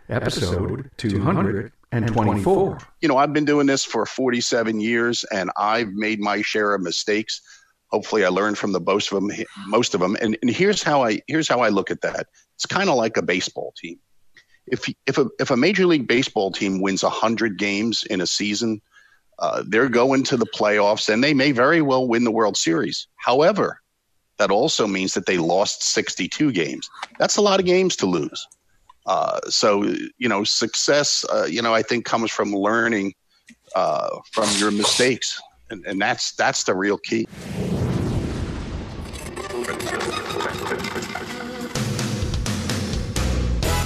episode 224. You know, I've been doing this for 47 years, and I've made my share of mistakes. Hopefully I learned from most of them. And here's how I look at that. It's kind of like a baseball team. If a Major League Baseball team wins 100 games in a season, they're going to the playoffs, and they may very well win the World Series. However, that also means that they lost 62 games. That's a lot of games to lose. So, you know, success, I think comes from learning from your mistakes. And that's the real key.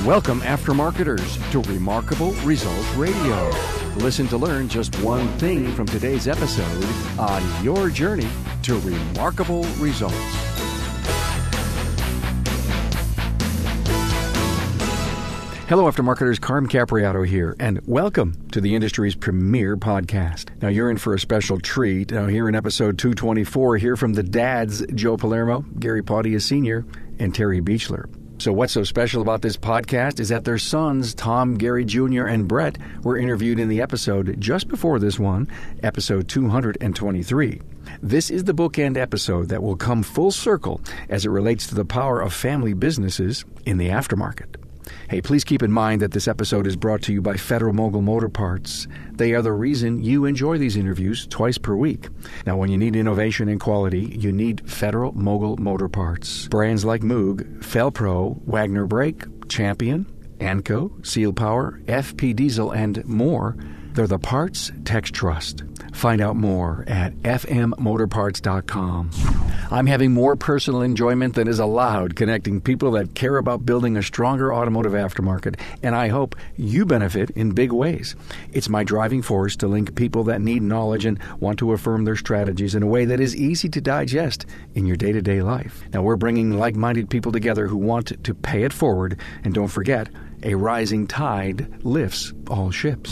Welcome, Aftermarketers, to Remarkable Results Radio. Listen to learn just one thing from today's episode on your journey to remarkable results. Hello, Aftermarketers. Carm Capriato here, and welcome to the industry's premier podcast. Now, you're in for a special treat. Now, here in episode 224, hear from the dads, Joe Palermo, Gary Pontious Sr., and Terry Beachler. So what's so special about this podcast is that their sons, Tom, Gary Jr., and Brett, were interviewed in the episode just before this one, episode 223. This is the bookend episode that will come full circle as it relates to the power of family businesses in the aftermarket. Hey, please keep in mind that this episode is brought to you by Federal Mogul Motor Parts. They are the reason you enjoy these interviews twice per week. Now, when you need innovation and quality, you need Federal Mogul Motor Parts. Brands like Moog, Felpro, Wagner Brake, Champion, Anco, Seal Power, FP Diesel, and more. They're the parts techs trust. Find out more at fmmotorparts.com. I'm having more personal enjoyment than is allowed connecting people that care about building a stronger automotive aftermarket, and I hope you benefit in big ways. It's my driving force to link people that need knowledge and want to affirm their strategies in a way that is easy to digest in your day-to-day life. Now, we're bringing like-minded people together who want to pay it forward, and don't forget, a rising tide lifts all ships.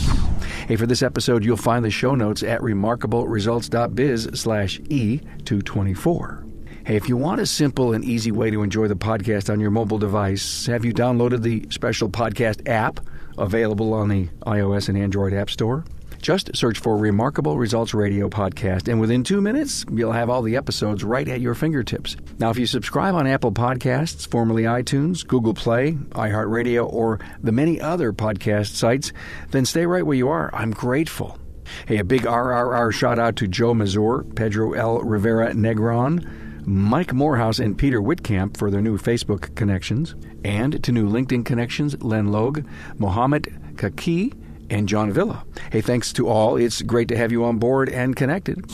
Hey, for this episode, you'll find the show notes at remarkableresults.biz/E224. Hey, if you want a simple and easy way to enjoy the podcast on your mobile device, have you downloaded the special podcast app available on the iOS and Android App Store? Just search for Remarkable Results Radio Podcast, and within 2 minutes, you'll have all the episodes right at your fingertips. Now, if you subscribe on Apple Podcasts, formerly iTunes, Google Play, iHeartRadio, or the many other podcast sites, then stay right where you are. I'm grateful. Hey, a big RRR shout-out to Joe Mazur, Pedro L. Rivera Negron, Mike Morehouse, and Peter Whitcamp for their new Facebook connections, and to new LinkedIn connections, Len Logue, Mohammed Kaki, and John Villa. Hey, thanks to all. It's great to have you on board and connected.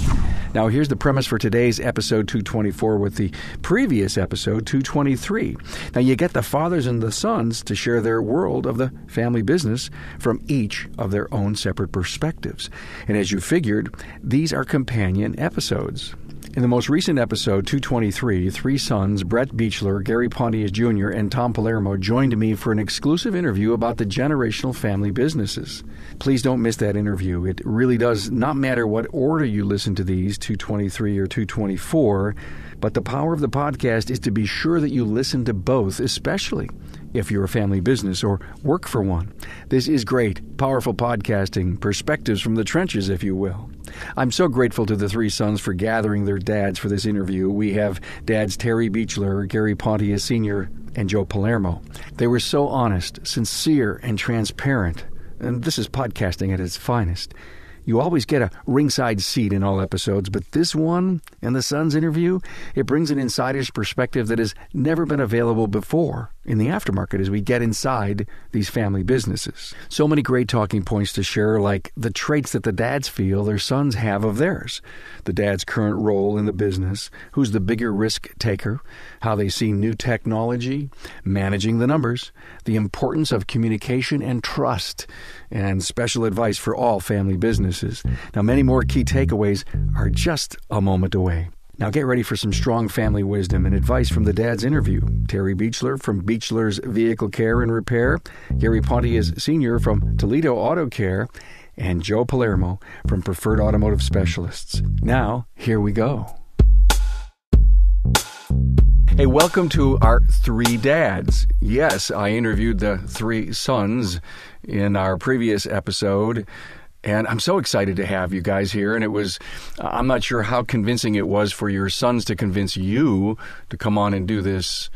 Now, here's the premise for today's episode 224 with the previous episode 223. Now, you get the fathers and the sons to share their world of the family business from each of their own separate perspectives. And as you figured, these are companion episodes. In the most recent episode, 223, three sons, Brett Beachler, Gary Pontious Jr., and Tom Palermo joined me for an exclusive interview about the generational family businesses. Please don't miss that interview. It really does not matter what order you listen to these, 223 or 224, but the power of the podcast is to be sure that you listen to both, especially if you're a family business or work for one. This is great, powerful podcasting, perspectives from the trenches, if you will. I'm so grateful to the three sons for gathering their dads for this interview. We have dads Terry Beachler, Gary Pontious Sr., and Joe Palermo. They were so honest, sincere, and transparent. And this is podcasting at its finest. You always get a ringside seat in all episodes, but this one and the Sons interview, it brings an insider's perspective that has never been available before in the aftermarket as we get inside these family businesses. So many great talking points to share, like the traits that the dads feel their sons have of theirs, the dad's current role in the business, who's the bigger risk taker, how they see new technology, managing the numbers, the importance of communication and trust, and special advice for all family businesses. Now, many more key takeaways are just a moment away. Now get ready for some strong family wisdom and advice from the dad's interview. Terry Beachler from Beachler's Vehicle Care and Repair, Gary Pontious Sr. from Toledo Auto Care, and Joe Palermo from Preferred Automotive Specialists. Now, here we go. Hey, welcome to our three dads. Yes, I interviewed the three sons in our previous episode, and I'm so excited to have you guys here. And it was, I'm not sure how convincing it was for your sons to convince you to come on and do this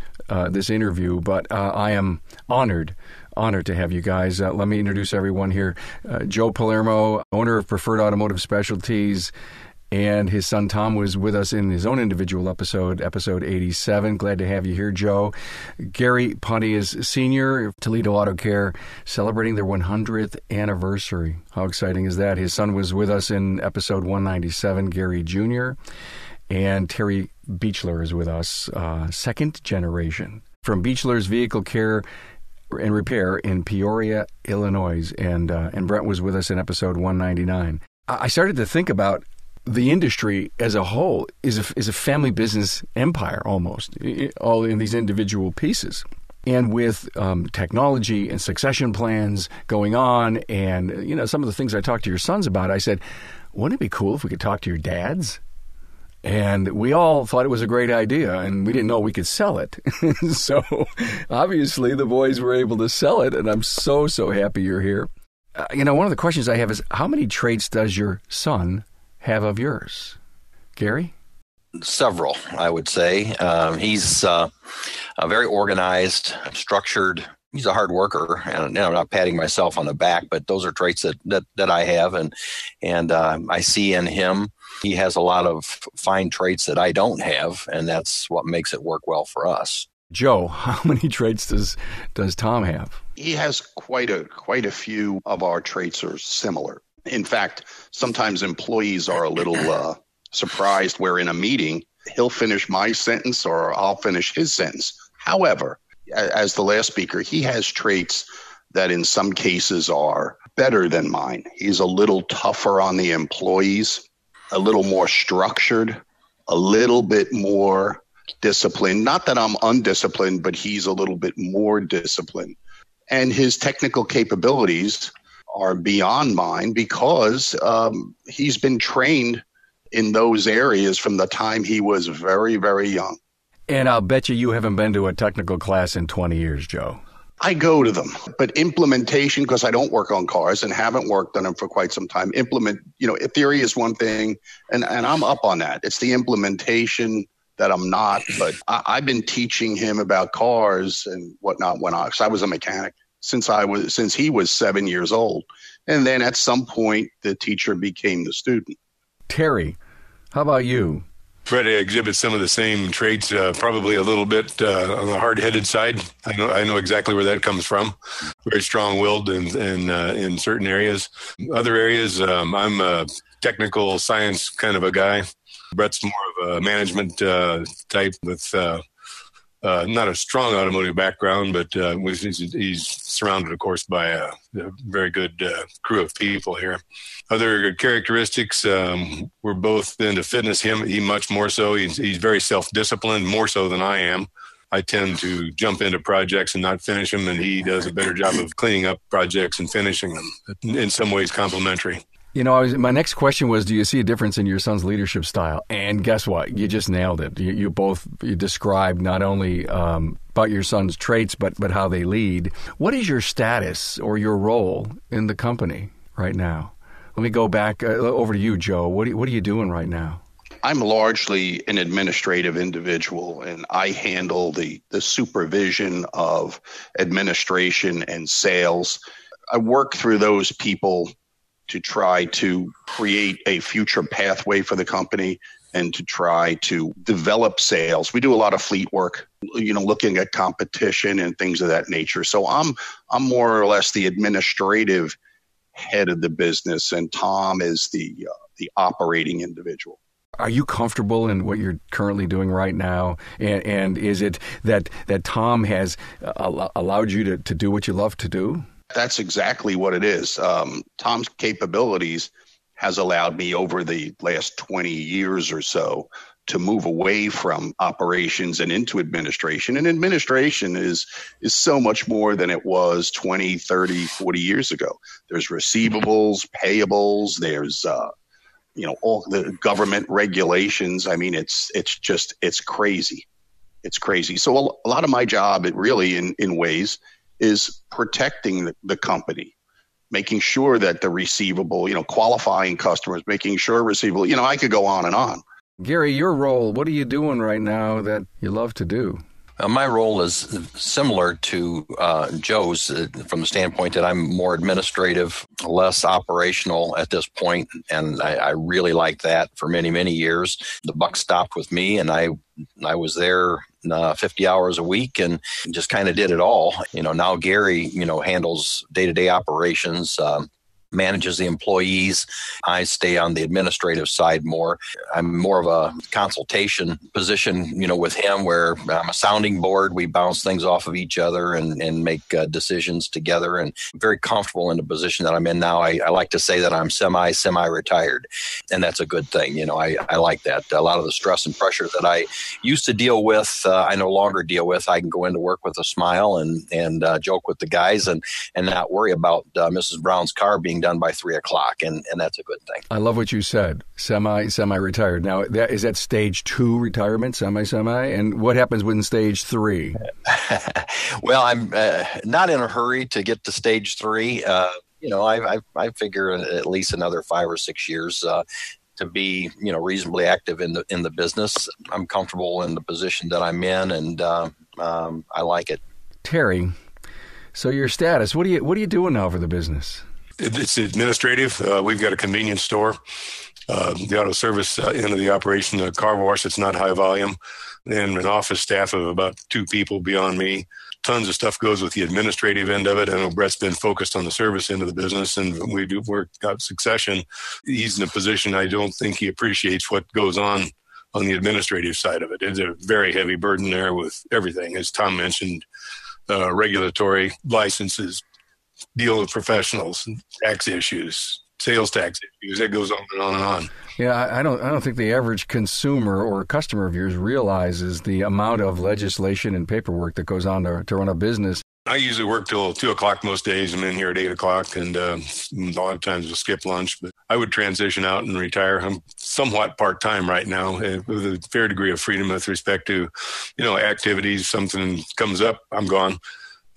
interview, but I am honored to have you guys. Let me introduce everyone here. Joe Palermo, owner of Preferred Automotive Specialties, and his son Tom was with us in his own individual episode 87. Glad to have you here, Joe. Gary Pontious Sr., Toledo Auto Care, celebrating their 100th anniversary. How exciting is that? His son was with us in episode 197, Gary Jr., and Terry Beachler is with us, second generation, from Beachler's Vehicle Care and Repair in Peoria, Illinois, and Brent was with us in episode 199. I started to think about the industry as a whole is a family business empire almost, all in these individual pieces. And with technology and succession plans going on, and some of the things I talked to your sons about, I said, wouldn't it be cool if we could talk to your dads? And we all thought it was a great idea, and we didn't know we could sell it. So obviously the boys were able to sell it, and I'm so happy you're here. One of the questions I have is, how many traits does your son have of yours? Gary? Several, I would say. He's very organized, structured. He's a hard worker, and I'm not patting myself on the back, but those are traits that I have, and I see in him. He has a lot of fine traits that I don't have, and that's what makes it work well for us. Joe, how many traits does Tom have? He has quite a few of our traits are similar. In fact, sometimes employees are a little surprised where in a meeting, he'll finish my sentence or I'll finish his sentence. However, as the last speaker, he has traits that in some cases are better than mine. He's a little tougher on the employees, a little more structured, a little bit more disciplined. Not that I'm undisciplined, but he's a little bit more disciplined. And his technical capabilities are beyond mine because he's been trained in those areas from the time he was very, very young. And I'll bet you haven't been to a technical class in 20 years, Joe. I go to them, but implementation, because I don't work on cars and haven't worked on them for quite some time, theory is one thing, and I'm up on that. It's the implementation that I'm not, but I've been teaching him about cars and whatnot because I was a mechanic since he was 7 years old. And then at some point, the teacher became the student. Terry, how about you? Fred exhibits some of the same traits, probably a little bit on the hard-headed side. I know exactly where that comes from. Very strong-willed in certain areas. Other areas, I'm a technical science kind of a guy. Brett's more of a management type with not a strong automotive background, but he's surrounded, of course, by a very good crew of people here. Other characteristics, we're both into fitness. He much more so. He's very self-disciplined, more so than I am. I tend to jump into projects and not finish them, and he does a better job of cleaning up projects and finishing them. In some ways, complementary. My next question was, do you see a difference in your son's leadership style? And guess what? You just nailed it. You described not only about your son's traits, but how they lead. What is your status or your role in the company right now? Let me go back over to you, Joe. What are you doing right now? I'm largely an administrative individual, and I handle the supervision of administration and sales. I work through those people to try to create a future pathway for the company and to try to develop sales. We do a lot of fleet work, looking at competition and things of that nature. So I'm more or less the administrative head of the business, and Tom is the operating individual. Are you comfortable in what you're currently doing right now? And is it that Tom has allowed you to do what you love to do? That's exactly what it is. Tom's capabilities has allowed me over the last 20 years or so to move away from operations and into administration. And administration is so much more than it was 20, 30, 40 years ago. There's receivables, payables, there's all the government regulations. I mean, it's crazy. It's crazy. So a lot of my job, it really in ways, is protecting the company, making sure that the receivable, qualifying customers, making sure receivable, I could go on and on. Gary, your role, what are you doing right now that you love to do? My role is similar to Joe's from the standpoint that I'm more administrative, less operational at this point, and I really like that for many, many years. The buck stopped with me, and I was there 50 hours a week and just kind of did it all. Now Gary, handles day-to-day operations, manages the employees. I stay on the administrative side more. I'm more of a consultation position, with him, where I'm a sounding board. We bounce things off of each other and make decisions together, and I'm very comfortable in the position that I'm in now. I like to say that I'm semi-retired, and that's a good thing. I like that. A lot of the stress and pressure that I used to deal with, I no longer deal with. I can go into work with a smile and joke with the guys and not worry about Mrs. Brown's car being done by 3:00, and that's a good thing. I love what you said, semi-retired. Now, is that stage 2 retirement, semi, and what happens when stage 3? Well, I'm not in a hurry to get to stage 3. I figure at least another 5 or 6 years to be, reasonably active in the business. I'm comfortable in the position that I'm in, and I like it. Terry, so your status, what are you doing now for the business? It's administrative. We've got a convenience store, the auto service end of the operation, a car wash that's not high volume, and an office staff of about 2 people beyond me. Tons of stuff goes with the administrative end of it. I know Brett's been focused on the service end of the business, and we do work out succession. He's in a position I don't think he appreciates what goes on the administrative side of it. It's a very heavy burden there with everything. As Tom mentioned, regulatory licenses, deal with professionals, tax issues, sales tax issues. It goes on and on and on. Yeah, I don't think the average consumer or customer of yours realizes the amount of legislation and paperwork that goes on to run a business. I usually work till 2:00 most days. I'm in here at 8:00, and a lot of times we'll skip lunch. But I would transition out and retire. I'm somewhat part-time right now, with a fair degree of freedom with respect to, activities. Something comes up, I'm gone.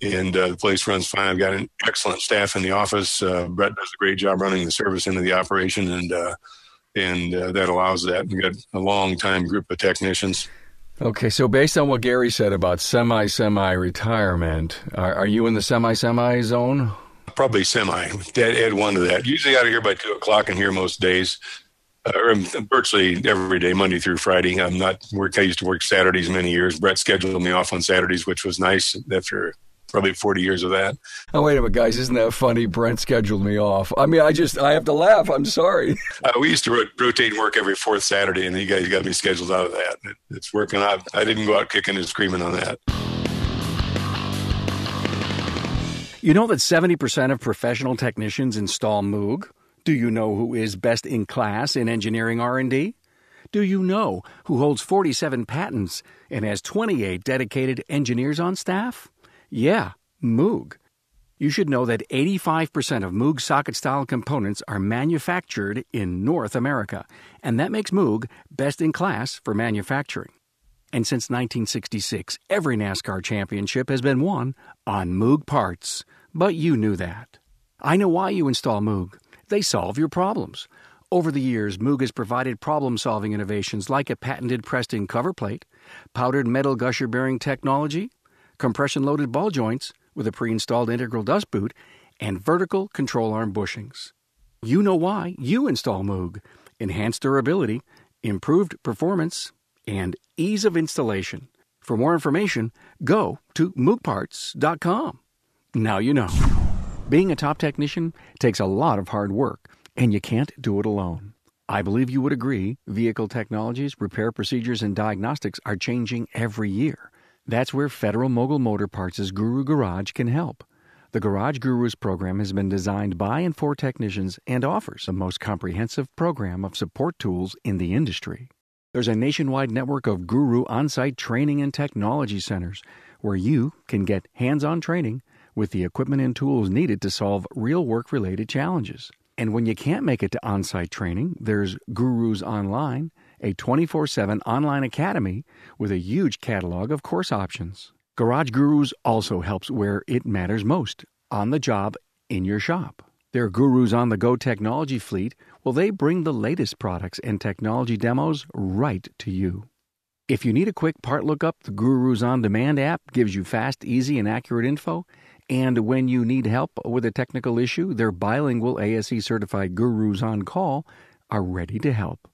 And the place runs fine. I've got an excellent staff in the office. Brett does a great job running the service into the operation, and that allows that. We've got a long-time group of technicians. Okay, so based on what Gary said about semi-retirement, are you in the semi zone? Probably semi. Add one to that. Usually out of here by 2:00 and here most days. Virtually every day, Monday through Friday. I used to work Saturdays many years. Brett scheduled me off on Saturdays, which was nice after probably 40 years of that. Oh, wait a minute, guys. Isn't that funny? Brent scheduled me off. I mean, I have to laugh. I'm sorry. We used to rotate work every 4th Saturday, and you guys got me scheduled out of that. It's working out. I didn't go out kicking and screaming on that. You know that 70% of professional technicians install Moog? Do you know who is best in class in engineering R&D? Do you know who holds 47 patents and has 28 dedicated engineers on staff? Yeah, Moog. You should know that 85% of Moog socket-style components are manufactured in North America, and that makes Moog best in class for manufacturing. And since 1966, every NASCAR championship has been won on Moog parts. But you knew that. I know why you install Moog. They solve your problems. Over the years, Moog has provided problem-solving innovations like a patented pressed-in cover plate, powdered metal gusher bearing technology, compression-loaded ball joints with a pre-installed integral dust boot, and vertical control arm bushings. You know why you install Moog. Enhanced durability, improved performance, and ease of installation. For more information, go to moogparts.com. Now you know. Being a top technician takes a lot of hard work, and you can't do it alone. I believe you would agree vehicle technologies, repair procedures, and diagnostics are changing every year. That's where Federal Mogul Motor Parts' Guru Garage can help. The Garage Gurus program has been designed by and for technicians and offers the most comprehensive program of support tools in the industry. There's a nationwide network of Guru on-site training and technology centers where you can get hands-on training with the equipment and tools needed to solve real work-related challenges. And when you can't make it to on-site training, there's Gurus Online a 24/7 online academy with a huge catalog of course options. Garage Gurus also helps where it matters most, on the job, in your shop. Their Gurus on the Go technology fleet, well, they bring the latest products and technology demos right to you. If you need a quick part lookup, the Gurus On Demand app gives you fast, easy, and accurate info. And when you need help with a technical issue, their bilingual ASE-certified Gurus on Call are ready to help.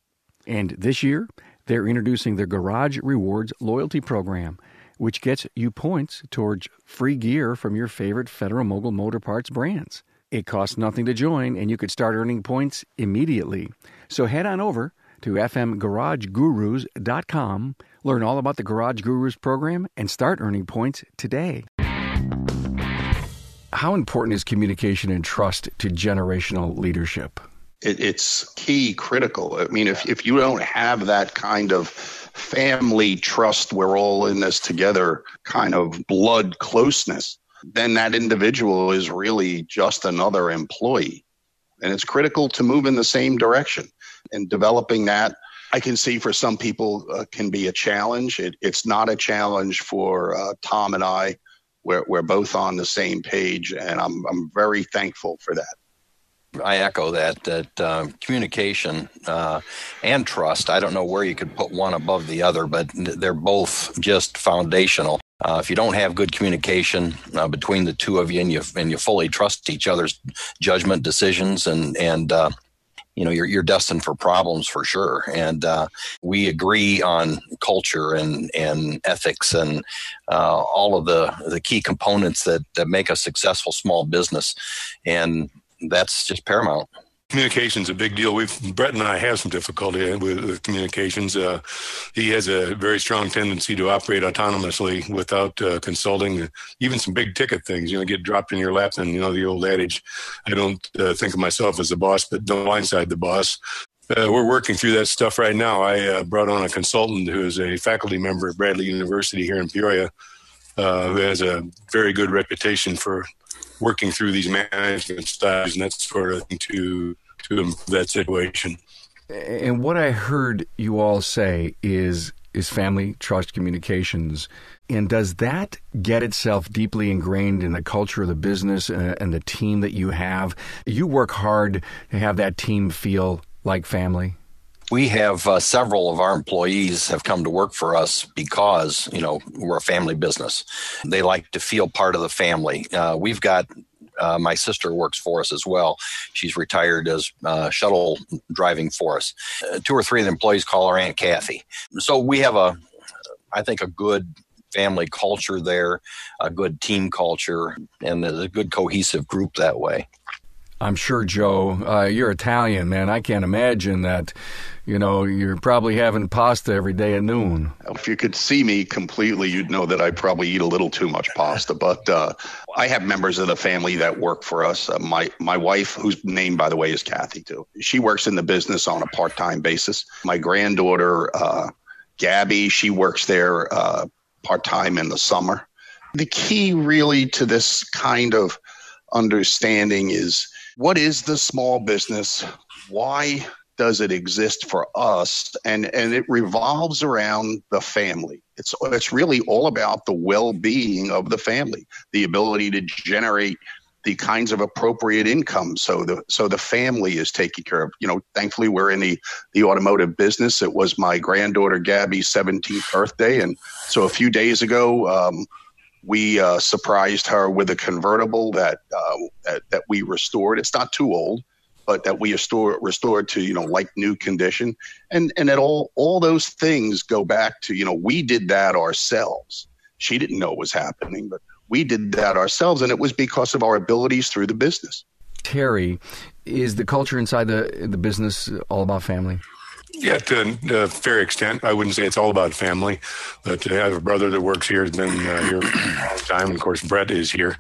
And this year, they're introducing their Garage Rewards loyalty program, which gets you points towards free gear from your favorite Federal Mogul Motor Parts brands. It costs nothing to join, and you could start earning points immediately. So head on over to fmgaragegurus.com, learn all about the Garage Gurus program, and start earning points today. How important is communication and trust to generational leadership? It's key, critical. I mean, if you don't have that kind of family trust, we're all in this together kind of blood closeness, then that individual is really just another employee. And it's critical to move in the same direction. And developing that, I can see for some people can be a challenge. It's not a challenge for Tom and I. We're both on the same page, and I'm very thankful for that. I echo that communication and trust, I don't know where you could put one above the other, but they're both just foundational. If you don't have good communication between the two of you and you fully trust each other's judgment, decisions, and you're destined for problems for sure. And we agree on culture and ethics and all of the key components that make a successful small business. And that's just paramount. Communication's a big deal. Brett and I have some difficulty with communications. He has a very strong tendency to operate autonomously without consulting. Even some big ticket things, get dropped in your lap. And the old adage, I don't think of myself as the boss, but don't blindside the boss. We're working through that stuff right now. I brought on a consultant who is a faculty member at Bradley University here in Peoria, who has a very good reputation for working through these management styles and that sort of thing to improve that situation. And what I heard you all say is family trust communications. And does that get itself deeply ingrained in the culture of the business and the team that you have? You work hard to have that team feel like family? We have several of our employees have come to work for us because, we're a family business. They like to feel part of the family. We've got my sister works for us as well. She's retired as shuttle driving for us. 2 or 3 of the employees call her Aunt Kathy. So we have I think, a good family culture there, a good team culture, and a good cohesive group that way. I'm sure, Joe, you're Italian, man. I can't imagine that, you're probably having pasta every day at noon. If you could see me completely, you'd know that I probably eat a little too much pasta. But I have members of the family that work for us. My wife, whose name, by the way, is Kathy, too. She works in the business on a part-time basis. My granddaughter, Gabby, she works there part-time in the summer. The key really to this kind of understanding is, what is the small business? Why does it exist for us? And it revolves around the family. It's really all about the well-being of the family, the ability to generate the kinds of appropriate income so the family is taken care of. Thankfully, we're in the automotive business. It was my granddaughter Gabby's 17th birthday. And so a few days ago, we surprised her with a convertible that we restored. It's not too old, but that we restored to like new condition, and that all those things go back to we did that ourselves. She didn't know it was happening, but we did that ourselves, and it was because of our abilities through the business. Terry, is the culture inside the business all about family? Yeah, to a fair extent. I wouldn't say it's all about family, but I have a brother that works here, has been here for a long time, and of course Brett is here.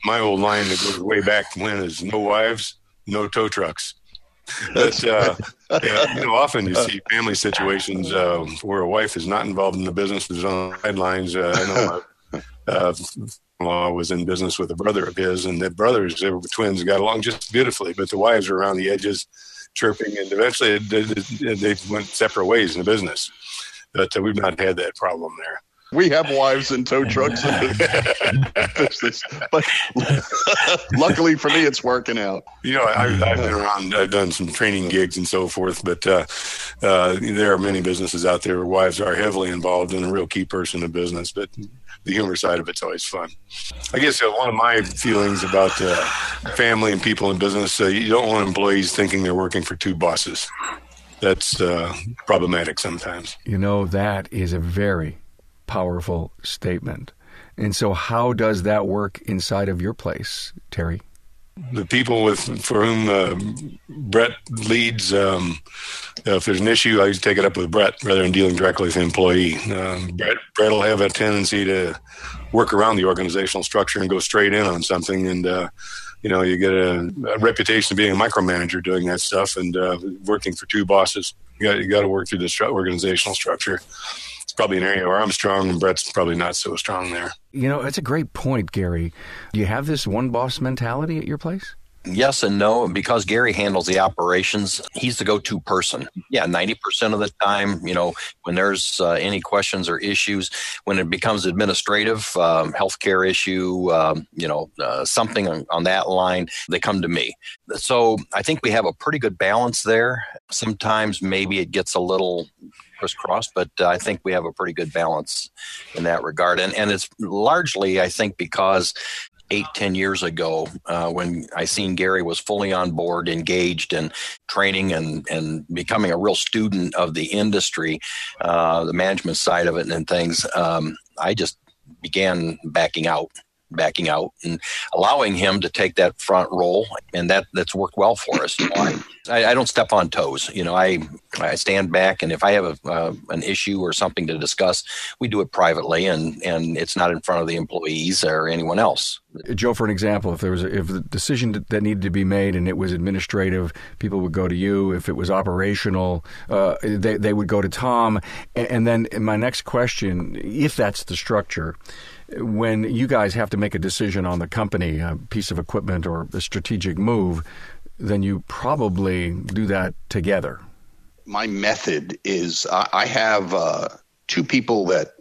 My old line that goes way back when is no wives, no tow trucks. But often you see family situations where a wife is not involved in the business, is on the sidelines. I know my law was in business with a brother of his, and the brothers, they were twins, got along just beautifully, but the wives are around the edges, chirping, and eventually they went separate ways in the business. But we've not had that problem there. We have wives in tow trucks in the business, but luckily for me, it's working out. I've been around. I've done some training gigs and so forth, but there are many businesses out there where wives are heavily involved and a real key person in business. But the humor side of it's always fun. I guess one of my feelings about family and people in business, you don't want employees thinking they're working for two bosses. That's problematic sometimes. That is a very powerful statement. And so how does that work inside of your place, Terry? The people for whom Brett leads, if there's an issue, I take it up with Brett rather than dealing directly with the employee. Brett will have a tendency to work around the organizational structure and go straight in on something. And, you get a reputation of being a micromanager doing that stuff and working for two bosses. You got to work through the organizational structure. It's probably an area where I'm strong and Brett's probably not so strong there. That's a great point, Gary. Do you have this one boss mentality at your place? Yes and no. Because Gary handles the operations, he's the go-to person. Yeah, 90% of the time, when there's any questions or issues, when it becomes administrative, healthcare issue, something on that line, they come to me. So I think we have a pretty good balance there. Sometimes maybe it gets a little crisscrossed, but I think we have a pretty good balance in that regard. And it's largely, I think, because 8-10 years ago, when I seen Gary was fully on board, engaged in training and becoming a real student of the industry, the management side of it and things, I just began backing out and allowing him to take that front role. And that's worked well for us. I don't step on toes. I stand back, and if I have an issue or something to discuss, we do it privately, and it's not in front of the employees or anyone else. Joe, for an example, if the decision that needed to be made and it was administrative, people would go to you. If it was operational, they would go to Tom. And then my next question, if that's the structure, when you guys have to make a decision on the company, a piece of equipment or a strategic move, then you probably do that together. My method is I have two people that,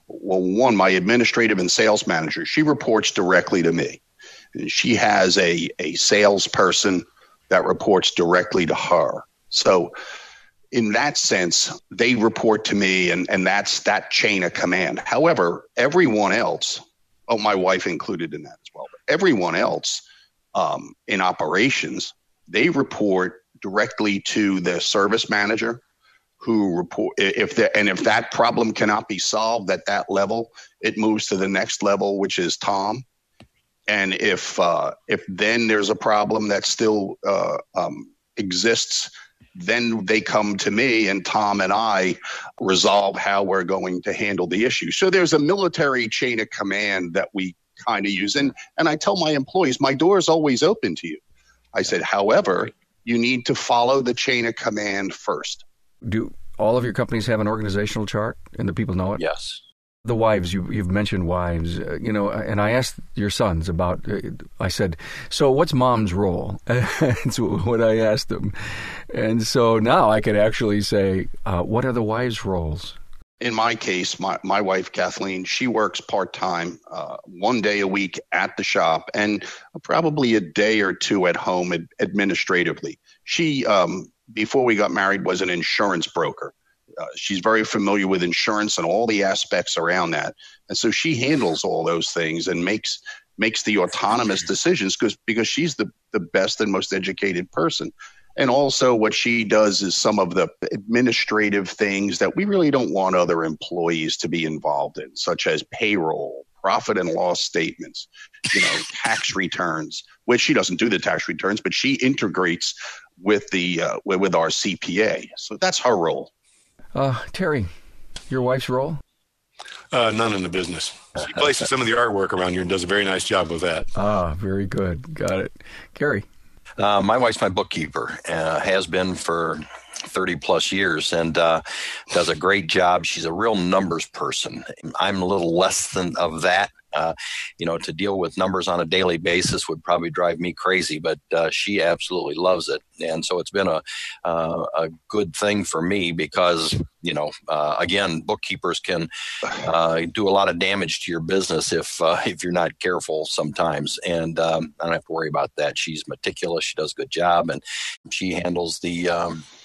one, my administrative and sales manager, she reports directly to me. She has a salesperson that reports directly to her. So in that sense, they report to me, and that's that chain of command. However, everyone else, my wife included in that as well, but everyone else in operations, they report directly to the service manager, who report if that problem cannot be solved at that level, it moves to the next level, which is Tom. And if then there's a problem that still exists, then they come to me, and Tom and I resolve how we're going to handle the issue. So there's a military chain of command that we kind of use. And I tell my employees, my door is always open to you. I said, however, you need to follow the chain of command first. Do all of your companies have an organizational chart and the people know it? Yes. The wives, you've mentioned wives, and I asked your sons about, I said, so what's mom's role? That's what I asked them. And so now I can actually say, what are the wives' roles? In my case, my wife, Kathleen, she works part-time, 1 day a week at the shop and probably a day or two at home administratively. She, before we got married, was an insurance broker. She's very familiar with insurance and all the aspects around that. And so she handles all those things and makes the autonomous decisions because she's the best and most educated person. And also what she does is some of the administrative things that we really don't want other employees to be involved in, such as payroll, profit and loss statements, tax returns, which she doesn't do the tax returns, but she integrates with with our CPA. So that's her role. Terry, your wife's role? None in the business. She places some of the artwork around here and does a very nice job with that. Very good. Got it. Gary? My wife's my bookkeeper, has been for 30 plus years, and does a great job. She's a real numbers person. I'm a little less than of that. To deal with numbers on a daily basis would probably drive me crazy, but she absolutely loves it. And so it's been a good thing for me because, again, bookkeepers can do a lot of damage to your business if you're not careful sometimes. And I don't have to worry about that. She's meticulous. She does a good job, and she handles the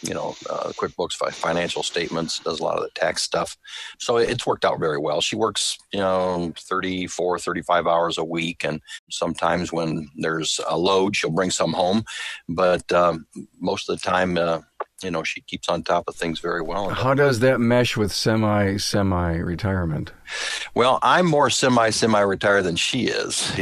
QuickBooks financial statements, does a lot of the tax stuff. So it's worked out very well. She works 34, 35 hours a week, and sometimes when there's a load, she'll bring some home. But most of the time, she keeps on top of things very well. How does that mesh with semi-retirement? Well, I'm more semi-retired than she is.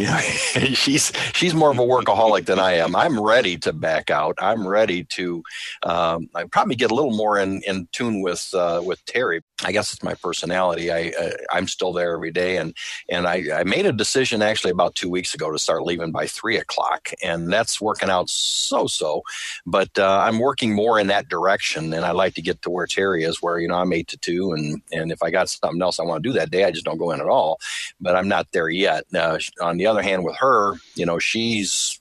She's more of a workaholic than I am. I'm ready to back out. I'm ready to. I probably get a little more in tune with Terry. I guess it's my personality. I'm still there every day, and I made a decision actually about 2 weeks ago to start leaving by 3:00, and that's working out so. But I'm working more in that direction, and I like to get to where Terry is, where I'm 8 to 2, and if I got something else I want to do that day, I just don't go in at all. But I'm not there yet. On the other hand, with her, she's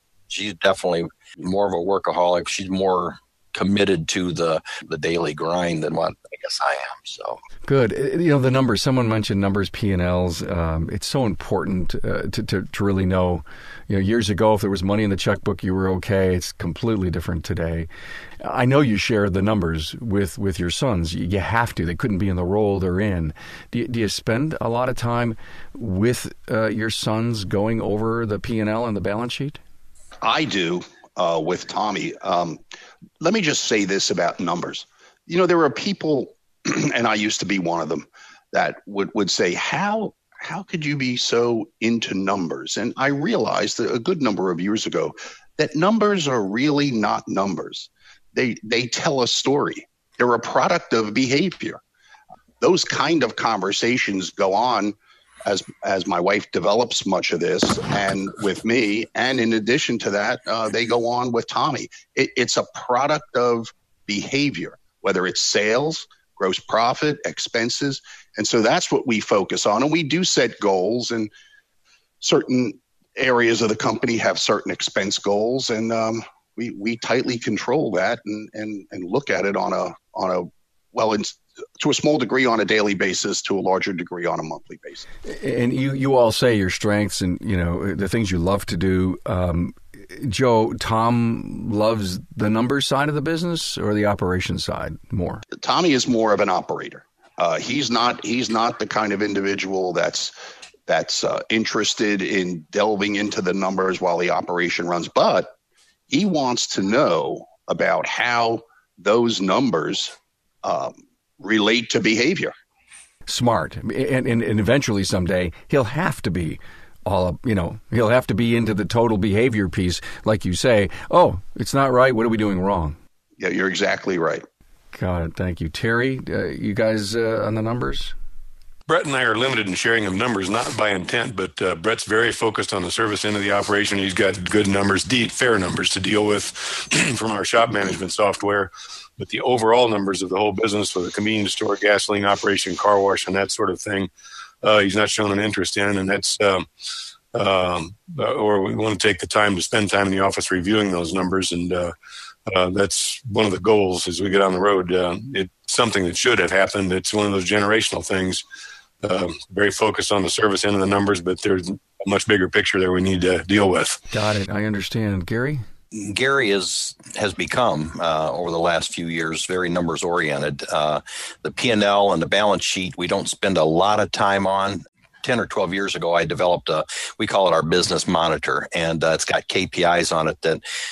definitely more of a workaholic. She's more committed to the daily grind than what I guess I am. So good. The numbers. Someone mentioned numbers, P&Ls. It's so important to really know. Years ago, if there was money in the checkbook, you were okay. It's completely different today. I know you share the numbers with your sons. You have to. They couldn't be in the role they're in. Do you spend a lot of time with your sons going over the P&L and the balance sheet? I do with Tommy. Let me just say this about numbers. There are people, and I used to be one of them, that would say, how could you be so into numbers? And I realized that a good number of years ago that numbers are really not numbers. They tell a story. They're a product of behavior. Those kind of conversations go on as my wife develops much of this, and with me. And in addition to that, they go on with Tommy. It's a product of behavior, whether it's sales, gross profit, expenses. And so that's what we focus on. And we do set goals, and certain areas of the company have certain expense goals. And we tightly control that and look at it to a small degree on a daily basis, to a larger degree on a monthly basis. And you all say your strengths and the things you love to do. Joe, Tom loves the numbers side of the business or the operations side more? Tommy is more of an operator. He's not the kind of individual that's interested in delving into the numbers while the operation runs, but he wants to know about how those numbers relate to behavior. Smart. And eventually someday he'll have to be he'll have to be into the total behavior piece. Like you say, oh, it's not right. What are we doing wrong? Yeah, you're exactly right. Got it. Thank you. Terry, you guys on the numbers? Brett and I are limited in sharing of numbers, not by intent, but Brett's very focused on the service end of the operation. He's got good numbers, fair numbers to deal with from our shop management software. But the overall numbers of the whole business for the convenience store, gasoline operation, car wash, and that sort of thing, he's not shown an interest in. And that's, or we want to take the time to spend time in the office reviewing those numbers. And that's one of the goals as we get on the road. It's something that should have happened. It's one of those generational things. Very focused on the service end of the numbers, but there's a much bigger picture there we need to deal with. Got it. I understand. Gary? Gary has become, over the last few years, very numbers oriented. The P&L and the balance sheet, we don't spend a lot of time on. 10 or 12 years ago, I developed we call it our business monitor, and it's got KPIs on it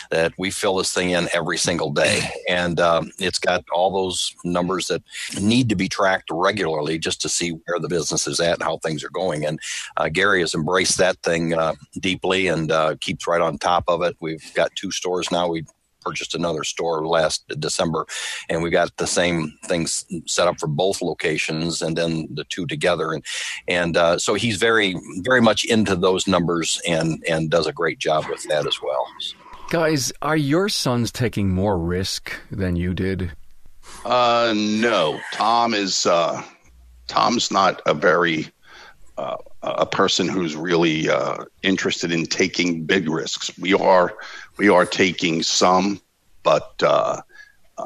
that we fill this thing in every single day. And it's got all those numbers that need to be tracked regularly just to see where the business is at and how things are going. And Gary has embraced that thing deeply and keeps right on top of it. We've got 2 stores now. We purchased another store last December, and we got the same things set up for both locations and then the 2 together. And so he's very, very much into those numbers and does a great job with that as well. Guys, are your sons taking more risk than you did? No, Tom's not a very, a person who's really interested in taking big risks. We are taking some, but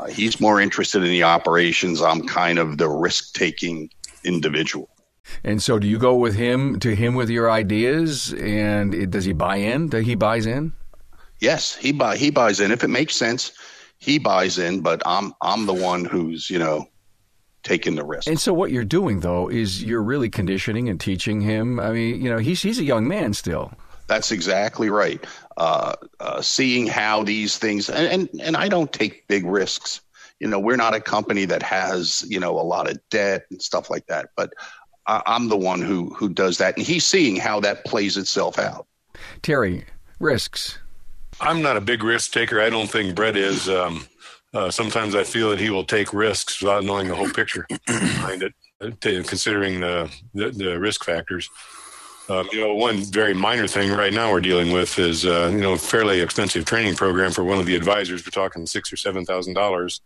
he's more interested in the operations. I'm kind of the risk-taking individual. And so do you go with him with your ideas, and does he buy in? He buys in? Yes, he buys in. If it makes sense, he buys in, but I'm the one who's, taking the risk. And so what you're doing, though, is you're really conditioning and teaching him. I mean, he's a young man still. That's exactly right. Seeing how these things, and I don't take big risks. We're not a company that has, a lot of debt and stuff like that, but I'm the one who does that. And he's seeing how that plays itself out. Terry, risks. I'm not a big risk taker. I don't think Brett is. Sometimes I feel that he will take risks without knowing the whole picture behind it, considering the risk factors. One very minor thing right now we're dealing with is, fairly expensive training program for one of the advisors. We're talking $6,000 or $7,000,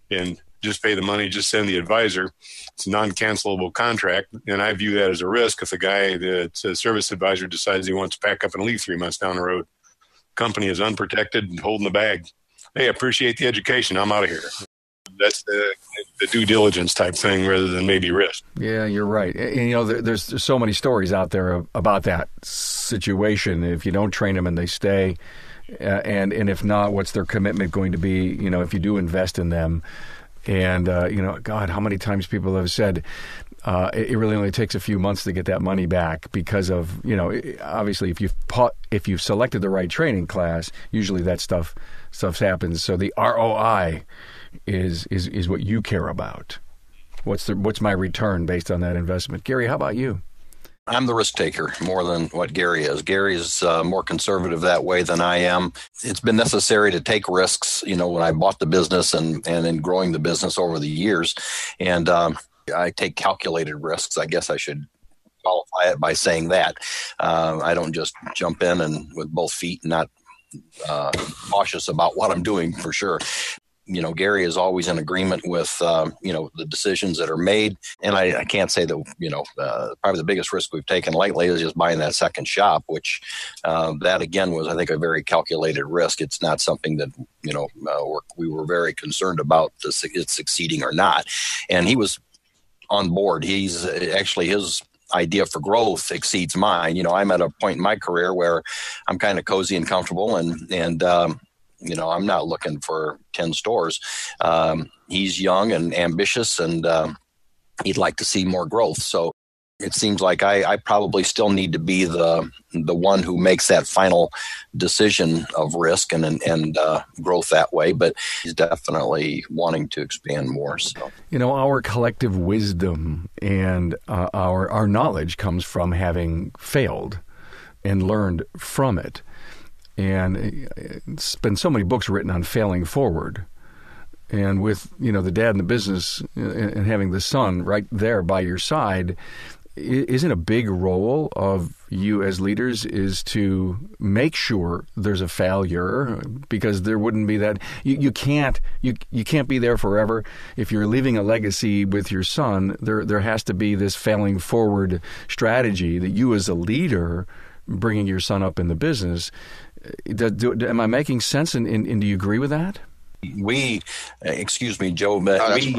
and just pay the money, just send the advisor. It's a non-cancelable contract, and I view that as a risk if the guy that's a service advisor decides he wants to pack up and leave 3 months down the road. Company is unprotected and holding the bag. Hey, appreciate the education. I'm out of here. That's the due diligence type thing rather than maybe risk. Yeah, you're right. And, there's so many stories out there about that situation. If you don't train them and they stay, and if not, what's their commitment going to be, if you do invest in them? And, God, how many times people have said it really only takes a few months to get that money back because of, obviously if you've selected the right training class, usually that stuff happens. So the ROI is what you care about. What's my return based on that investment? Gary, how about you? I'm the risk taker more than what Gary is. Gary is more conservative that way than I am. It's been necessary to take risks, when I bought the business and in growing the business over the years. And I take calculated risks. I guess I should qualify it by saying that. I don't just jump in and with both feet and not cautious about what I'm doing for sure. Gary is always in agreement with, the decisions that are made. And I can't say that, probably the biggest risk we've taken lately is just buying that second shop, which that again was, I think, a very calculated risk. It's not something that, we were very concerned about it succeeding or not. And he was on board. He's actually his idea for growth exceeds mine. I'm at a point in my career where I'm kind of cozy and comfortable and I'm not looking for 10 stores. He's young and ambitious and he'd like to see more growth. So it seems like I probably still need to be the one who makes that final decision of risk and growth that way. But he's definitely wanting to expand more. So our collective wisdom and our knowledge comes from having failed and learned from it. And it's been so many books written on failing forward. And with, the dad in the business and having the son right there by your side, isn't a big role of you as leaders is to make sure there's a failure, because there wouldn't be that. You can't be there forever. If you're leaving a legacy with your son, there has to be this failing forward strategy that you as a leader, bringing your son up in the business. Am I making sense? And do you agree with that? Excuse me, Joe, but we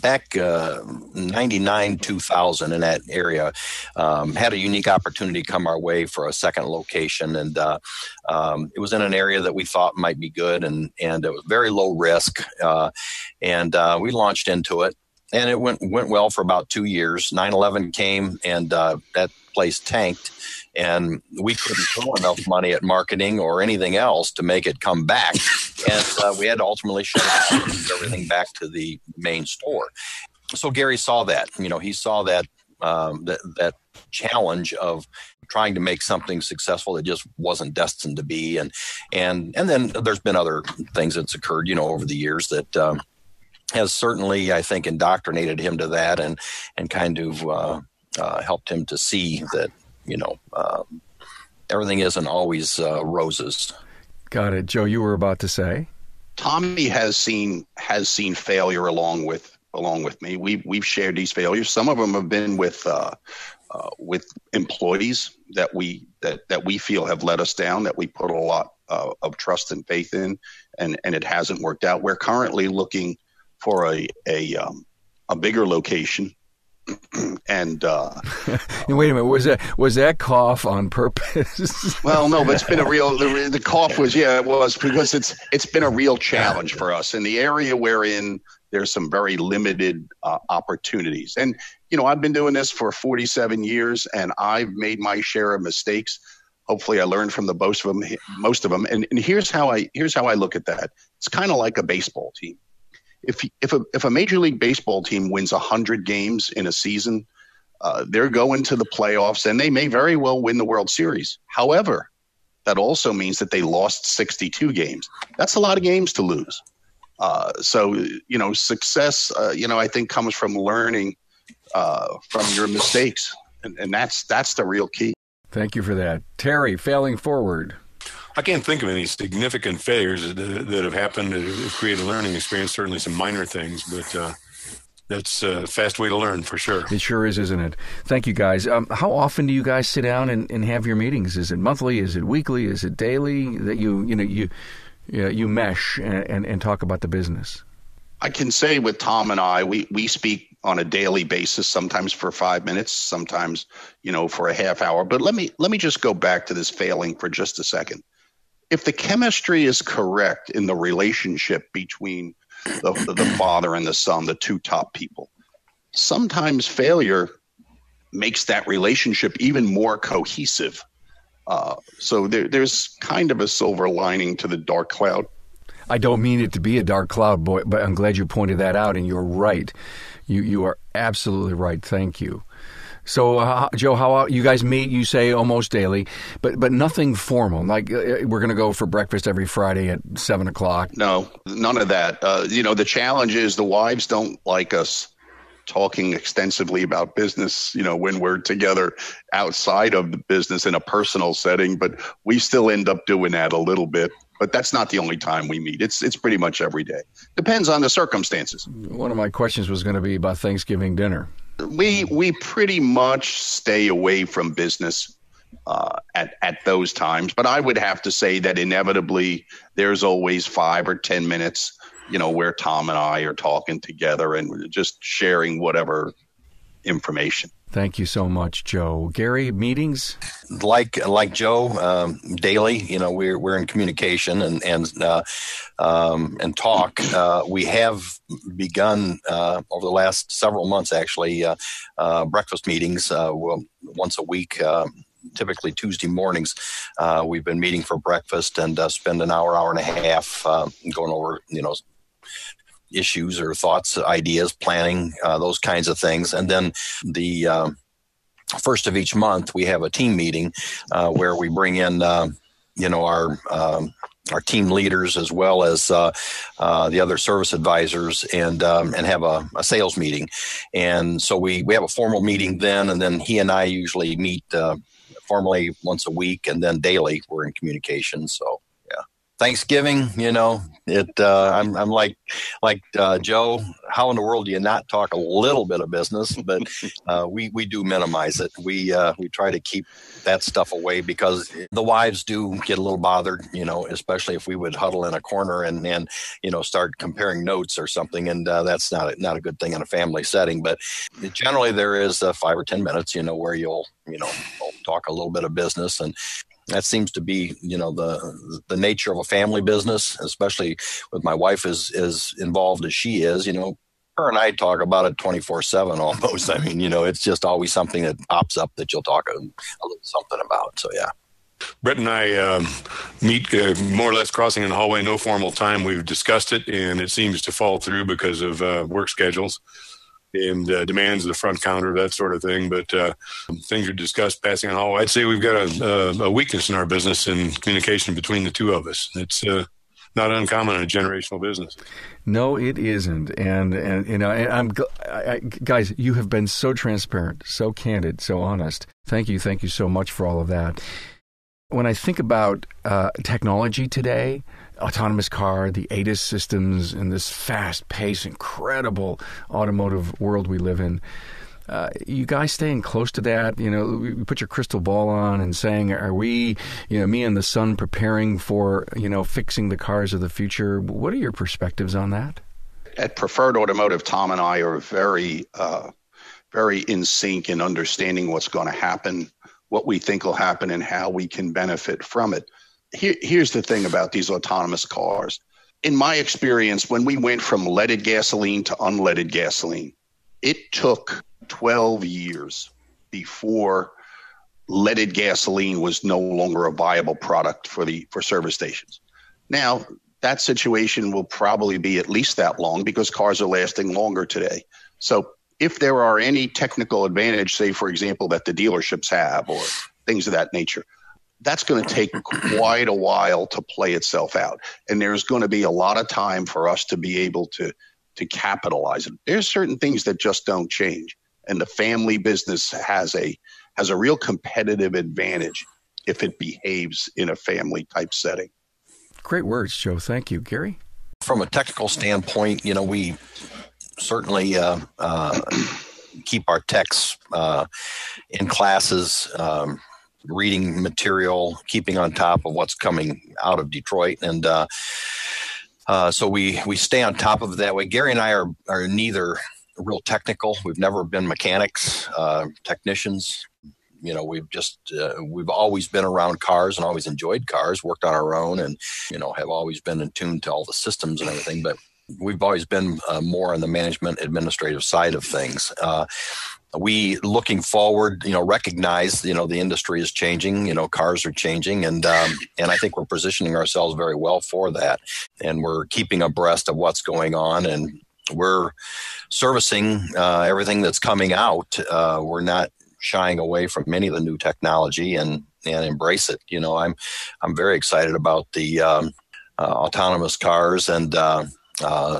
back 99, 2000 in that area had a unique opportunity come our way for a second location. And it was in an area that we thought might be good and it was very low risk. And we launched into it. And it went well for about 2 years. 9/11 came and that place tanked. And we couldn't throw enough money at marketing or anything else to make it come back. And we had to ultimately shut it down and move everything back to the main store. So Gary saw that. He saw that that challenge of trying to make something successful that just wasn't destined to be. And then there's been other things that's occurred, over the years that has certainly, I think, indoctrinated him to that and kind of helped him to see that, everything isn't always roses. Got it. Joe, you were about to say? Tommy has seen failure along with me. We've shared these failures. Some of them have been with employees that we feel have let us down, that we put a lot of trust and faith in, and it hasn't worked out. We're currently looking for a bigger location. And wait a minute, was that cough on purpose? Well, no, but it's been a real. The cough was, it was, because it's been a real challenge for us in the area we're in. There's some very limited opportunities, and I've been doing this for 47 years, and I've made my share of mistakes. Hopefully, I learned from most of them. And here's how I look at that. It's kind of like a baseball team. If a Major League Baseball team wins 100 games in a season, they're going to the playoffs, and they may very well win the World Series. However, that also means that they lost 62 games. That's a lot of games to lose. So success, I think comes from learning from your mistakes, and that's the real key. Thank you for that. Terry, failing forward. I can't think of any significant failures that have happened that have created a learning experience, certainly some minor things, but that's a fast way to learn for sure. It sure is, isn't it? Thank you, guys. How often do you guys sit down and have your meetings? Is it monthly? Is it weekly? Is it daily that you mesh and talk about the business? I can say with Tom and I, we speak on a daily basis, sometimes for 5 minutes, sometimes, for a half hour. But let me just go back to this failing for just a second. If the chemistry is correct in the relationship between the father and the son, the two top people, sometimes failure makes that relationship even more cohesive. So there's kind of a silver lining to the dark cloud. I don't mean it to be a dark cloud, boy, but I'm glad you pointed that out, and you're right. You are absolutely right. Thank you. So, Joe, how you guys meet? You say almost daily, but nothing formal. Like we're going to go for breakfast every Friday at 7:00. No, none of that. The challenge is the wives don't like us talking extensively about business, when we're together outside of the business in a personal setting, but we still end up doing that a little bit. But that's not the only time we meet. It's pretty much every day. Depends on the circumstances. One of my questions was going to be about Thanksgiving dinner. We pretty much stay away from business at those times. But I would have to say that inevitably there's always 5 or 10 minutes, where Tom and I are talking together and we're just sharing whatever information. Thank you so much, Joe. Gary, meetings? Like Joe, daily. We're in communication and talk. We have begun over the last several months, actually, breakfast meetings. Once a week. Typically Tuesday mornings, we've been meeting for breakfast and spend an hour and a half going over, issues or thoughts, ideas, planning, those kinds of things. And then the first of each month, we have a team meeting where we bring in, our team leaders as well as the other service advisors and have a sales meeting. And so we have a formal meeting then, and then he and I usually meet formally once a week, and then daily we're in communication. So yeah, Thanksgiving, I'm like Joe. How in the world do you not talk a little bit of business? But we do minimize it. We try to keep that stuff away because the wives do get a little bothered, especially if we would huddle in a corner and start comparing notes or something. And that's not a good thing in a family setting. But generally there is 5 or 10 minutes, where you'll talk a little bit of business. And that seems to be, the nature of a family business, especially with my wife as involved as she is. Her and I talk about it 24/7 almost. I mean, it's just always something that pops up that you'll talk a little something about. So, yeah. Brett and I meet more or less crossing in the hallway, no formal time. We've discussed it, and it seems to fall through because of work schedules and demands of the front counter, that sort of thing. But things are discussed passing in the hallway. I'd say we've got a weakness in our business in communication between the two of us. It's not uncommon in a generational business. No, it isn't. And guys, you have been so transparent, so candid, so honest. Thank you so much for all of that. When I think about technology today, autonomous car, the ADAS systems, and this fast-paced, incredible automotive world we live in, You guys staying close to that? You put your crystal ball on and saying, are we, me and the son preparing for, fixing the cars of the future? What are your perspectives on that? At Preferred Automotive, Tom and I are very, very in sync in understanding what's going to happen, what we think will happen, and how we can benefit from it. Here's the thing about these autonomous cars. In my experience, when we went from leaded gasoline to unleaded gasoline, it took 12 years before leaded gasoline was no longer a viable product for service stations. Now, that situation will probably be at least that long because cars are lasting longer today. So if there are any technical advantage, say, for example, that the dealerships have or things of that nature, that's going to take quite a while to play itself out. And there's going to be a lot of time for us to be able to capitalize it. There's certain things that just don't change. And the family business has a real competitive advantage if it behaves in a family type setting. Great words, Joe. Thank you. Gary? From a technical standpoint, we certainly keep our techs in classes, reading material, keeping on top of what's coming out of Detroit. And so we stay on top of it that way. Gary and I are neither real technical. We've never been mechanics, technicians. We've always been around cars and always enjoyed cars, worked on our own, and, have always been in tune to all the systems and everything. But we've always been more on the management administrative side of things. We, looking forward, recognize, the industry is changing, cars are changing, and I think we're positioning ourselves very well for that. And we're keeping abreast of what's going on, and we're servicing everything that's coming out. We're not shying away from any of the new technology and embrace it. I'm very excited about the autonomous cars and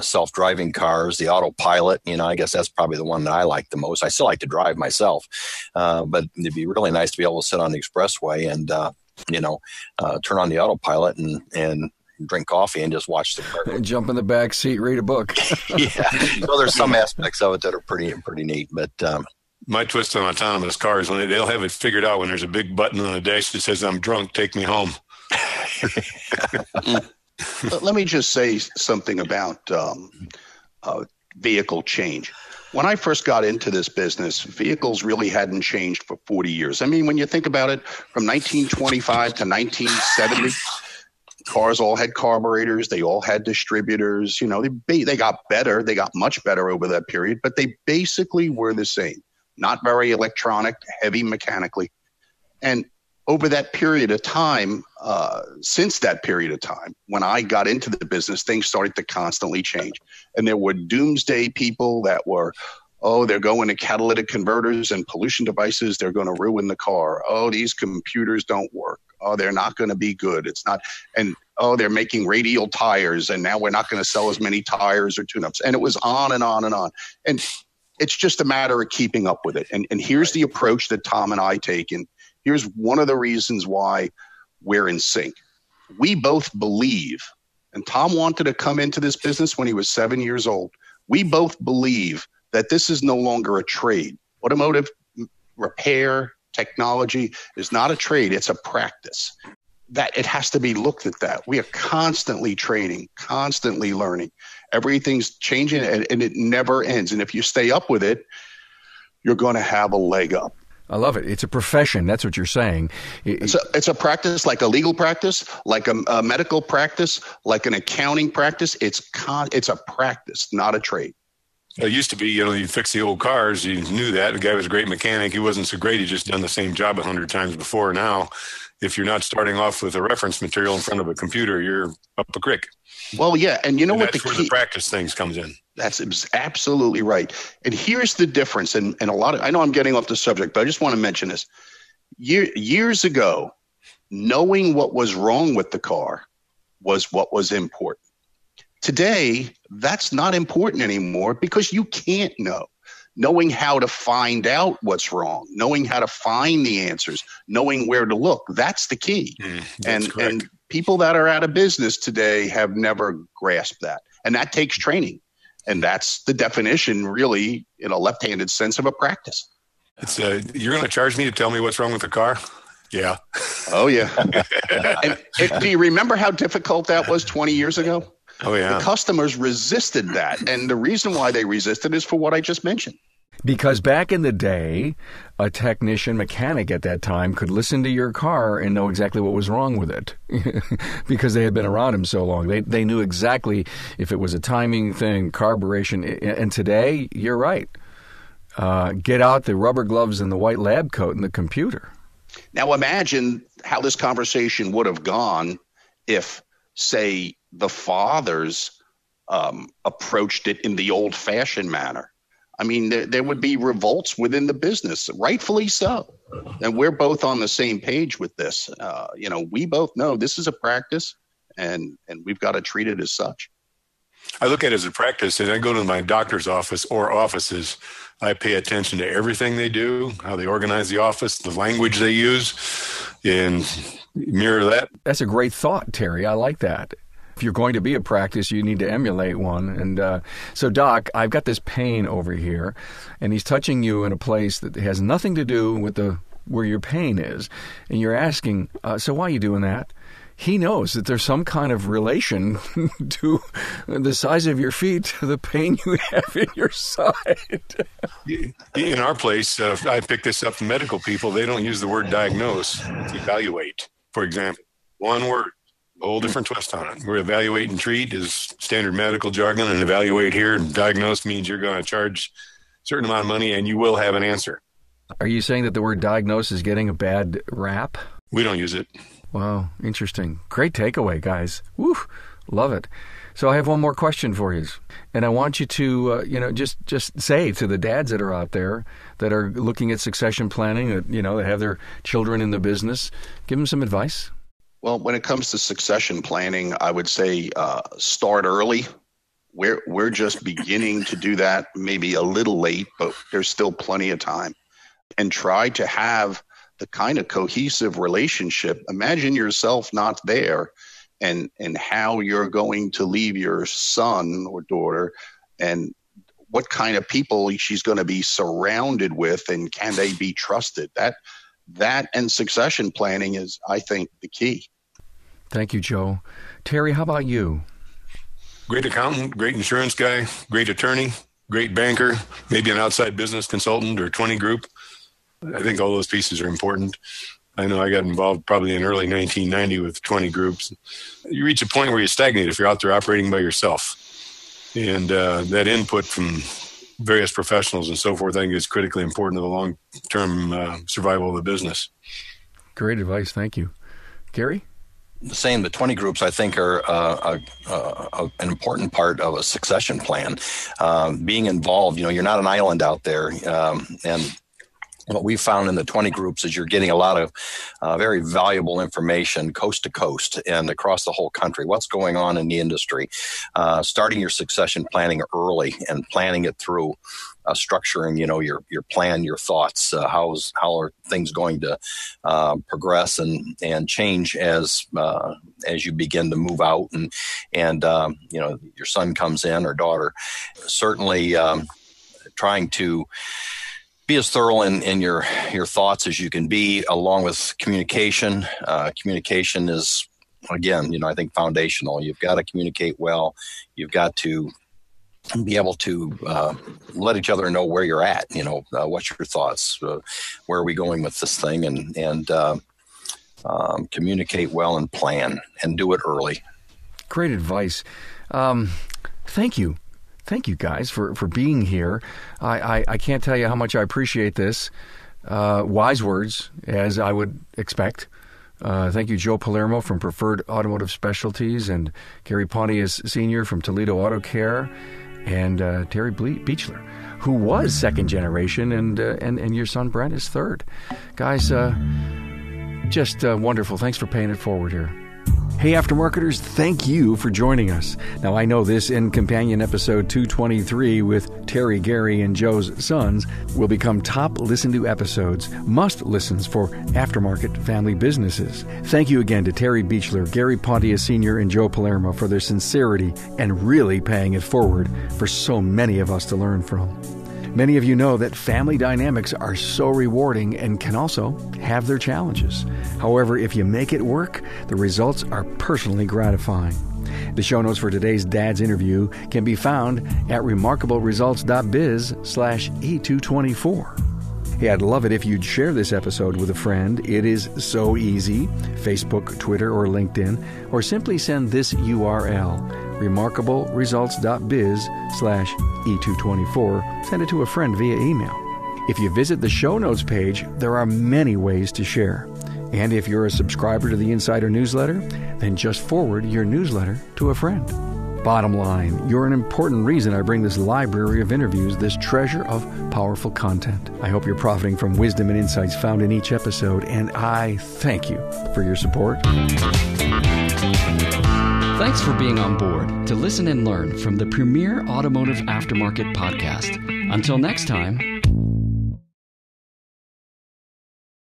self-driving cars, the autopilot. I guess that's probably the one that I like the most. I still like to drive myself, but it'd be really nice to be able to sit on the expressway and turn on the autopilot and drink coffee and just watch the car. Jump in the back seat, read a book. Yeah. So there's some aspects of it that are pretty neat, but my twist on autonomous cars, when they'll have it figured out when there's a big button on the dash that says, "I'm drunk, take me home." Let me just say something about vehicle change. When I first got into this business, vehicles really hadn't changed for 40 years. I mean, when you think about it, from 1925 to 1970, cars all had carburetors. They all had distributors. They got better. They got much better over that period, but they basically were the same. Not very electronic, heavy mechanically. And over that period of time, since that period of time, when I got into the business, things started to constantly change. And there were doomsday people that were, they're going to catalytic converters and pollution devices. They're going to ruin the car. These computers don't work. They're not going to be good. It's not. And, they're making radial tires. And now we're not going to sell as many tires or tune-ups. And it was on and on and on. And it's just a matter of keeping up with it. And here's the approach that Tom and I take. And here's one of the reasons why we're in sync. We both believe, and Tom wanted to come into this business when he was 7 years old. We both believe that this is no longer a trade. Automotive repair technology is not a trade. It's a practice. That it has to be looked at that. We are constantly training, constantly learning. Everything's changing and it never ends. And if you stay up with it, you're going to have a leg up. I love it. It's a profession. That's what you're saying. It's a practice, like a legal practice, like a medical practice, like an accounting practice. It's a practice, not a trade. It used to be, you fix the old cars. You knew that. The guy was a great mechanic. He wasn't so great. He just done the same job 100 times before. Now, if you're not starting off with a reference material in front of a computer, you're up a creek. Well, yeah. And that's where the practice things comes in. That's absolutely right. And here's the difference. And I know I'm getting off the subject, but I just want to mention this. Years ago, knowing what was wrong with the car was what was important. Today, that's not important anymore because you can't know. Knowing how to find out what's wrong, knowing how to find the answers, knowing where to look, that's the key. And people that are out of business today have never grasped that. And that takes training. And that's the definition, really, in a left-handed sense, of a practice. It's you're going to charge me to tell me what's wrong with the car? Yeah. Oh, yeah. And do you remember how difficult that was 20 years ago? Oh, yeah. The customers resisted that. And the reason why they resisted is for what I just mentioned. Because back in the day, a mechanic at that time could listen to your car and know exactly what was wrong with it because they had been around him so long. They knew exactly if it was a timing thing, carburation. And today, you're right. Get out the rubber gloves and the white lab coat and the computer. Now imagine how this conversation would have gone if, say, the fathers approached it in the old-fashioned manner. I mean, there would be revolts within the business, rightfully so. And we're both on the same page with this. We both know this is a practice, and we've got to treat it as such. I look at it as a practice, and I go to my doctor's office or offices. I pay attention to everything they do, how they organize the office, the language they use, and mirror that. That's a great thought, Terry. I like that. If you're going to be a practice, you need to emulate one. And so, Doc, I've got this pain over here, and he's touching you in a place that has nothing to do with where your pain is. And you're asking, so why are you doing that? He knows that there's some kind of relation to the size of your feet to the pain you have in your side. In our place, I picked this up from medical people. They don't use the word diagnose. It's evaluate, for example. One word. A whole different twist on it. Where evaluate and treat is standard medical jargon, and evaluate here, diagnose means you're going to charge a certain amount of money and you will have an answer. Are you saying that the word diagnose is getting a bad rap? We don't use it. Wow, interesting. Great takeaway, guys. Woo, love it. So I have one more question for you, and I want you to, just say to the dads that are out there that are looking at succession planning, that have their children in the business, give them some advice. Well, when it comes to succession planning, I would say start early. We're just beginning to do that, maybe a little late, but there's still plenty of time. And try to have the kind of cohesive relationship. Imagine yourself not there and how you're going to leave your son or daughter and what kind of people she's going to be surrounded with, and can they be trusted? That and succession planning is, I think, the key. Thank you, Joe. Terry, how about you? Great accountant, great insurance guy, great attorney, great banker, maybe an outside business consultant or 20 group. I think all those pieces are important. I know I got involved probably in early 1990 with 20 groups. You reach a point where you stagnate if you're out there operating by yourself. And that input from various professionals and so forth, I think, is critically important to the long-term survival of the business. Great advice. Thank you. Gary? The same. The 20 groups, I think, are an important part of a succession plan. Being involved, you're not an island out there. And what we found in the 20 groups is you're getting a lot of very valuable information coast to coast and across the whole country. What's going on in the industry? Starting your succession planning early and planning it through. Structuring, your plan, your thoughts, how are things going to progress and change as you begin to move out and your son comes in or daughter. Certainly, trying to be as thorough in your thoughts as you can be, along with communication. Communication is, again, I think foundational. You've got to communicate well. You've got to be able to let each other know where you're at. What's your thoughts? Where are we going with this thing? And communicate well and plan and do it early. Great advice. Thank you. Thank you, guys, for being here. I can't tell you how much I appreciate this. Wise words, as I would expect. Thank you, Joe Palermo from Preferred Automotive Specialties, and Gary Pontious Sr. from Toledo Auto Care, and Terry Beachler, who was second generation, and your son Brent is third. Guys, just wonderful. Thanks for paying it forward here. Hey, Aftermarketers, thank you for joining us. Now, I know this in companion episode 223 with Terry, Gary, and Joe's sons will become top listen-to episodes, must-listens for aftermarket family businesses. Thank you again to Terry Beachler, Gary Pontious Sr., and Joe Palermo for their sincerity and really paying it forward for so many of us to learn from. Many of you know that family dynamics are so rewarding and can also have their challenges. However, if you make it work, the results are personally gratifying. The show notes for today's Dad's interview can be found at remarkableresults.biz/E224. Hey, I'd love it if you'd share this episode with a friend. It is so easy. Facebook, Twitter, or LinkedIn, or simply send this URL, remarkableresults.biz/E224. Send it to a friend via email. If you visit the show notes page, there are many ways to share. And if you're a subscriber to the Insider newsletter, then just forward your newsletter to a friend. Bottom line, you're an important reason I bring this library of interviews, this treasure of powerful content. I hope you're profiting from wisdom and insights found in each episode, and I thank you for your support. Thanks for being on board to listen and learn from the premier automotive aftermarket podcast. Until next time,